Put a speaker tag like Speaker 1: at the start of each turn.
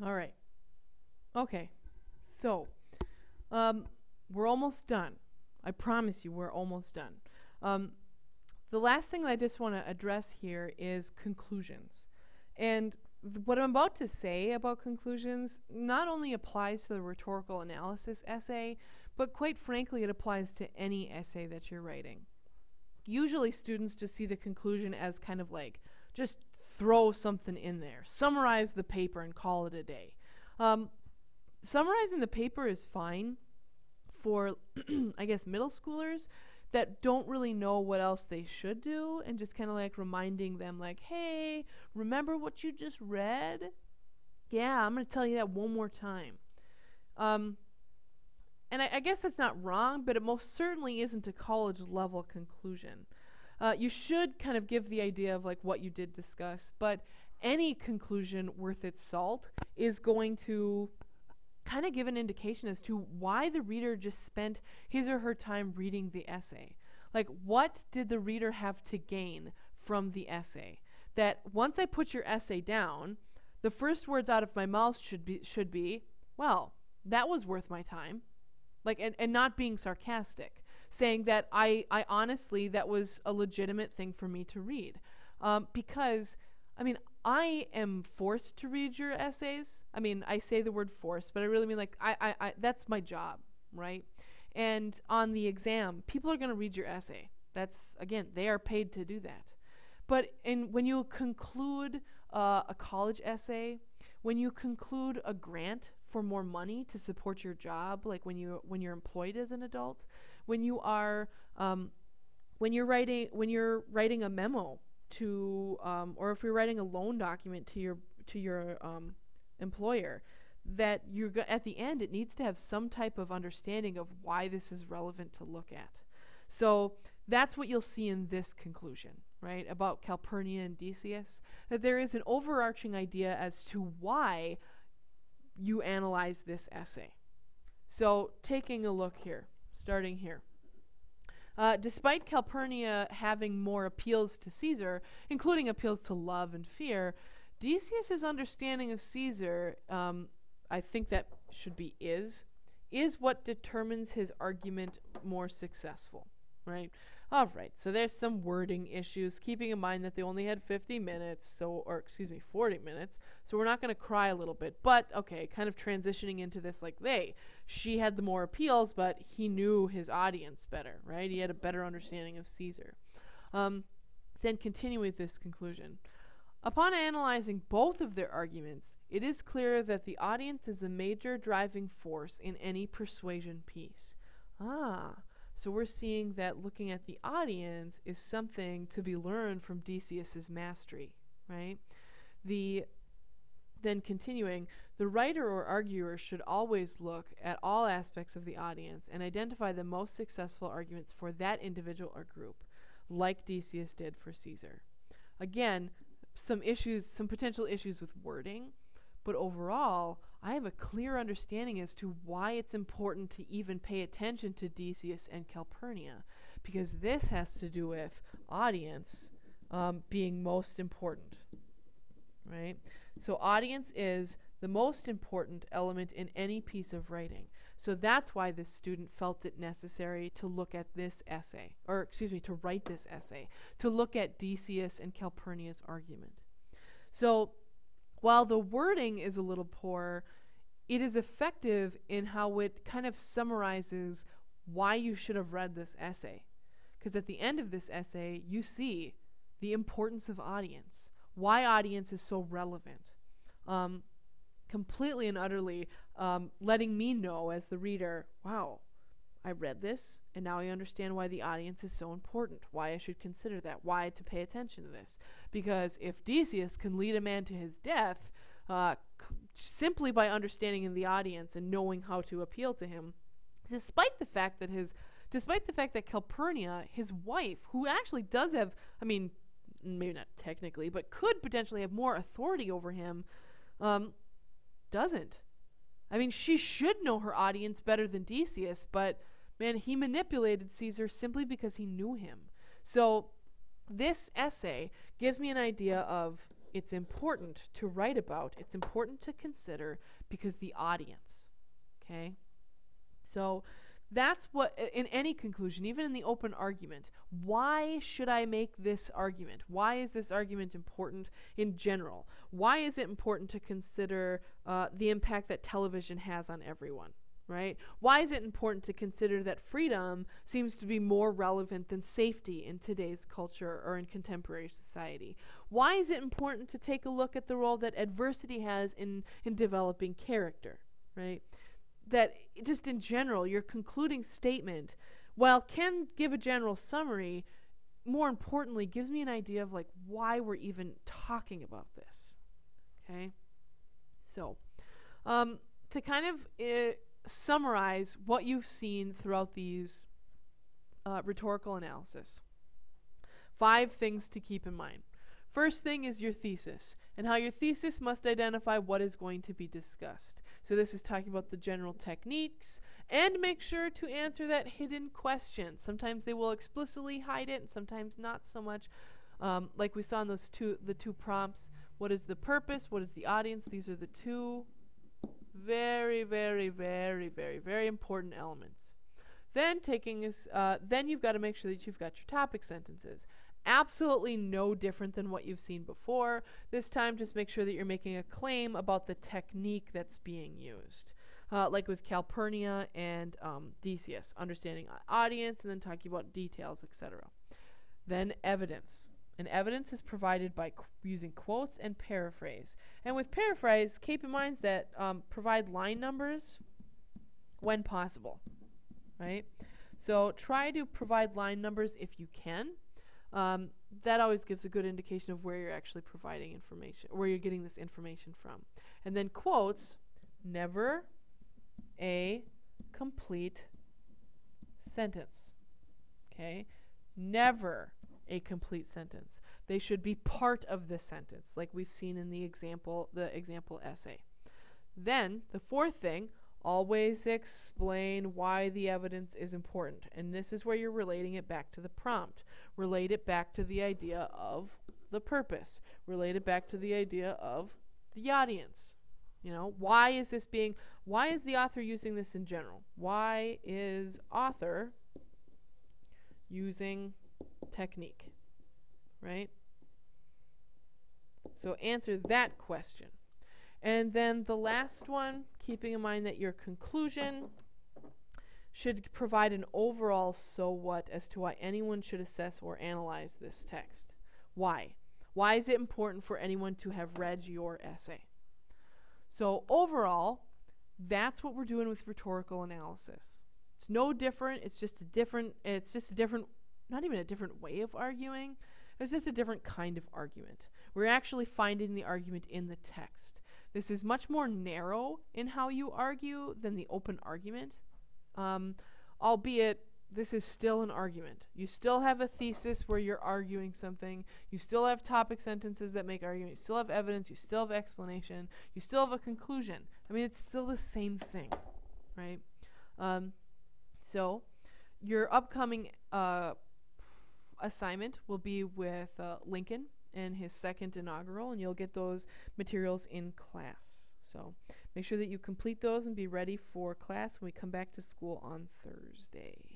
Speaker 1: All right. Okay. So, we're almost done. I promise you, we're almost done. Um, the last thing I just want to address here is conclusions. And what I'm about to say about conclusions not only applies to the rhetorical analysis essay, but quite frankly, it applies to any essay that you're writing. Usually students just see the conclusion as kind of like, just throw something in there. Summarize the paper and call it a day. Summarizing the paper is fine for, I guess, middle schoolers that don't really know what else they should do, and just kind of like reminding them like, hey, remember what you just read? Yeah, I'm going to tell you that one more time. And I guess that's not wrong, but it most certainly isn't a college level conclusion. You should kind of give the idea of like what you did discuss, but any conclusion worth its salt is going to kind of give an indication as to why the reader just spent his or her time reading the essay. Like, what did the reader have to gain from the essay? That once I put your essay down, the first words out of my mouth should be, well, that was worth my time. Like, and not being sarcastic, saying that I honestly, that was a legitimate thing for me to read. Because, I mean, I am forced to read your essays. I mean, I say the word forced, but I really mean like, I that's my job, right? And on the exam, people are going to read your essay. That's, again, they are paid to do that. But when you conclude a college essay, when you conclude a grant for more money to support your job, like when you're employed as an adult, when you're writing a memo to or if you're writing a loan document to your employer, that at the end it needs to have some type of understanding of why this is relevant to look at. So that's what you'll see in this conclusion, right, about Calpurnia and Decius, that there is an overarching idea as to why you analyze this essay. So taking a look here, starting here. Despite Calpurnia having more appeals to Caesar, including appeals to love and fear, Decius's understanding of Caesar, I think that should be is what determines his argument more successful, right? All right, so there's some wording issues, keeping in mind that they only had 50 minutes, 40 minutes, so we're not going to cry a little bit, but okay, kind of transitioning into this like she had the more appeals, but he knew his audience better, right? He had a better understanding of Caesar. Then continue with this conclusion. Upon analyzing both of their arguments, it is clear that the audience is a major driving force in any persuasion piece. So we're seeing that looking at the audience is something to be learned from Decius's mastery, right? Then continuing, the writer or arguer should always look at all aspects of the audience and identify the most successful arguments for that individual or group, like Decius did for Caesar. Again, some potential issues with wording, but overall, I have a clear understanding as to why it's important to even pay attention to Decius and Calpurnia, because this has to do with audience being most important, right? So audience is the most important element in any piece of writing. So that's why this student felt it necessary to look at this essay, to write this essay, to look at Decius and Calpurnia's argument. So while the wording is a little poor, it is effective in how it kind of summarizes why you should have read this essay. Because at the end of this essay, you see the importance of audience, why audience is so relevant. Completely and utterly letting me know as the reader, wow, I read this, and now I understand why the audience is so important, why I should consider that, why to pay attention to this. Because if Decius can lead a man to his death simply by understanding the audience and knowing how to appeal to him, despite the fact that Calpurnia, his wife, who actually does have, I mean, maybe not technically, but could potentially have more authority over him, doesn't. I mean, she should know her audience better than Decius, but man, he manipulated Caesar simply because he knew him. So this essay gives me an idea of it's important to write about, it's important to consider because the audience, okay? So that's what, in any conclusion, even in the open argument, why should I make this argument? Why is this argument important in general? Why is it important to consider the impact that television has on everyone, right? Why is it important to consider that freedom seems to be more relevant than safety in today's culture or in contemporary society? Why is it important to take a look at the role that adversity has in developing character, right? That just in general, your concluding statement, while can give a general summary, more importantly, gives me an idea of like why we're even talking about this. Okay? So, to kind of summarize what you've seen throughout these rhetorical analysis, 5 things to keep in mind. First thing is your thesis, and how your thesis must identify what is going to be discussed. So this is talking about the general techniques, and make sure to answer that hidden question. Sometimes they will explicitly hide it, and sometimes not so much. Like we saw in those the two prompts. What is the purpose? What is the audience? These are the 2 very, very, very, very, very important elements. Then then you've got to make sure that you've got your topic sentences. Absolutely no different than what you've seen before. This time, just make sure that you're making a claim about the technique that's being used. Like with Calpurnia and Decius, understanding audience and then talking about details, etc. Then evidence. And evidence is provided by using quotes and paraphrase. And with paraphrase, keep in mind that provide line numbers when possible, right? So try to provide line numbers if you can. That always gives a good indication of where you're actually providing information, where you're getting this information from. And then quotes, never a complete sentence. Okay? Never a complete sentence. They should be part of the sentence, like we've seen in the example essay. Then, the 4th thing, always explain why the evidence is important. And this is where you're relating it back to the prompt. Relate it back to the idea of the purpose. Relate it back to the idea of the audience. You know, why is the author using this in general? Why is author using technique? Right? So answer that question. And then the last one, keeping in mind that your conclusion should provide an overall so what as to why anyone should assess or analyze this text. Why? Why is it important for anyone to have read your essay? So overall, that's what we're doing with rhetorical analysis. It's no different. It's just a different, not even a different way of arguing. It's just a different kind of argument. We're actually finding the argument in the text. This is much more narrow in how you argue than the open argument, albeit this is still an argument. You still have a thesis where you're arguing something. You still have topic sentences that make argument. You still have evidence. You still have explanation. You still have a conclusion. I mean, it's still the same thing, right? So your upcoming assignment will be with Lincoln and his 2nd inaugural, and you'll get those materials in class. So make sure that you complete those and be ready for class when we come back to school on Thursday.